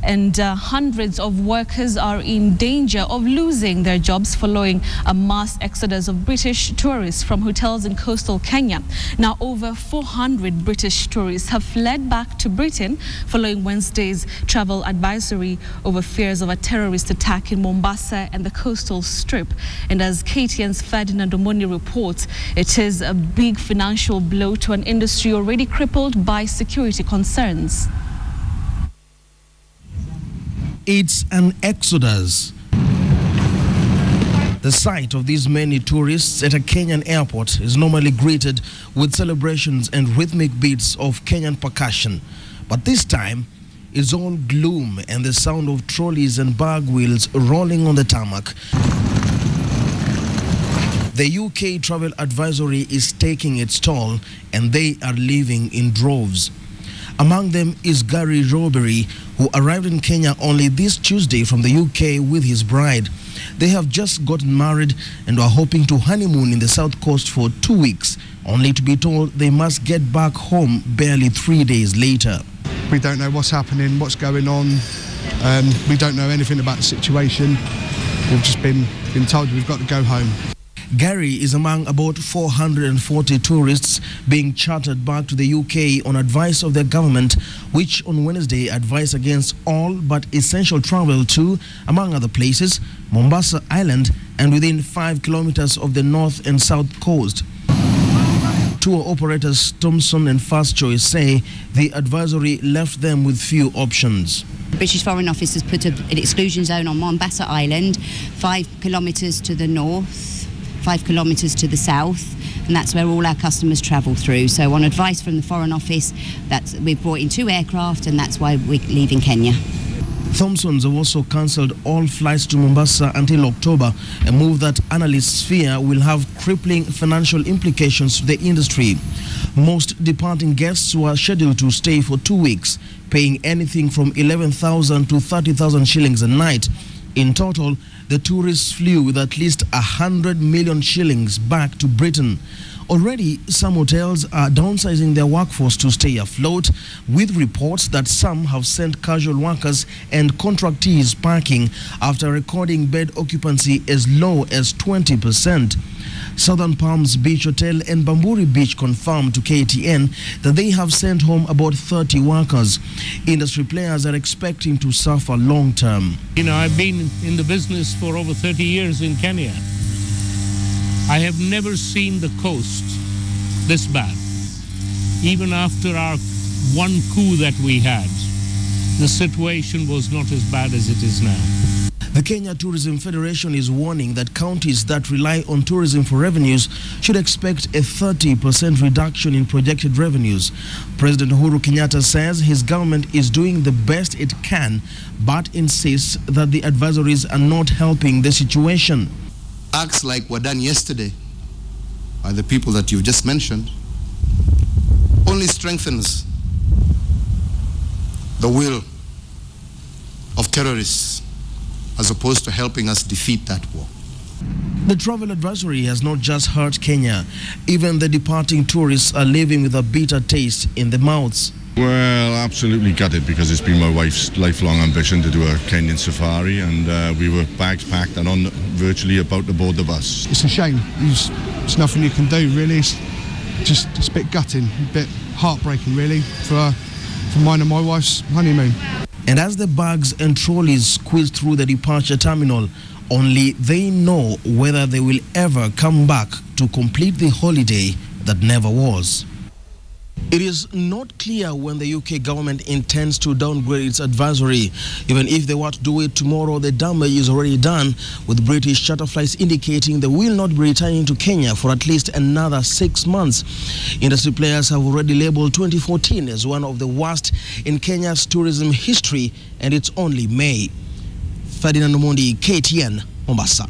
and hundreds of workers are in danger of losing their jobs following a mass exodus of British tourists from hotels in coastal Kenya. Now, over 400 British tourists have fled back to Britain following Wednesday's travel advisory over fears of a terrorist attack in Mombasa and the coastal strip. And as KTN's Ferdinand Omoni reports, it is a big financial blow to an industry already crippled by security concerns. It's an exodus. The sight of these many tourists at a Kenyan airport is normally greeted with celebrations and rhythmic beats of Kenyan percussion. But this time, it's all gloom and the sound of trolleys and bag wheels rolling on the tarmac. The UK travel advisory is taking its toll, and they are leaving in droves. Among them is Gary Robbery, who arrived in Kenya only this Tuesday from the UK with his bride. They have just gotten married and are hoping to honeymoon in the south coast for 2 weeks, only to be told they must get back home barely 3 days later. We don't know what's happening, what's going on. We don't know anything about the situation. We've just been told we've got to go home. Gary is among about 440 tourists being chartered back to the UK on advice of their government, which on Wednesday advised against all but essential travel to, among other places, Mombasa Island and within 5 kilometers of the north and south coast. Tour operators Thompson and Fast Choice say the advisory left them with few options. The British Foreign Office has put an exclusion zone on Mombasa Island, 5 kilometres to the north, 5 kilometres to the south, and that's where all our customers travel through. So on advice from the Foreign Office, we've brought in 2 aircraft, and that's why we're leaving Kenya. Thompsons have also cancelled all flights to Mombasa until October, a move that analysts fear will have crippling financial implications to the industry. Most departing guests were scheduled to stay for 2 weeks, paying anything from 11,000 to 30,000 shillings a night. In total, the tourists flew with at least 100 million shillings back to Britain. Already, some hotels are downsizing their workforce to stay afloat, with reports that some have sent casual workers and contractees packing after recording bed occupancy as low as 20%. Southern Palms Beach Hotel and Bamburi Beach confirmed to KTN that they have sent home about 30 workers. Industry players are expecting to suffer long term. You know, I've been in the business for over 30 years in Kenya. I have never seen the coast this bad. Even after our one coup that we had, the situation was not as bad as it is now. The Kenya Tourism Federation is warning that counties that rely on tourism for revenues should expect a 30% reduction in projected revenues. President Uhuru Kenyatta says his government is doing the best it can, but insists that the advisories are not helping the situation. Acts like were done yesterday by the people that you've just mentioned only strengthens the will of terrorists, as opposed to helping us defeat that war. The travel advisory has not just hurt Kenya. Even the departing tourists are living with a bitter taste in their mouths. Well, absolutely gutted, because it's been my wife's lifelong ambition to do a Kenyan safari, and we were bags packed and on virtually about to board the bus. It's a shame. There's nothing you can do, really. It's a bit gutting, a bit heartbreaking, really, for mine and my wife's honeymoon. And as the bags and trolleys squeeze through the departure terminal, only they know whether they will ever come back to complete the holiday that never was. It is not clear when the UK government intends to downgrade its advisory. Even if they were to do it tomorrow, the damage is already done, with British charter flights indicating they will not be returning to Kenya for at least another 6 months. Industry players have already labelled 2014 as one of the worst in Kenya's tourism history, and it's only May. Ferdinand Omoni, KTN, Mombasa.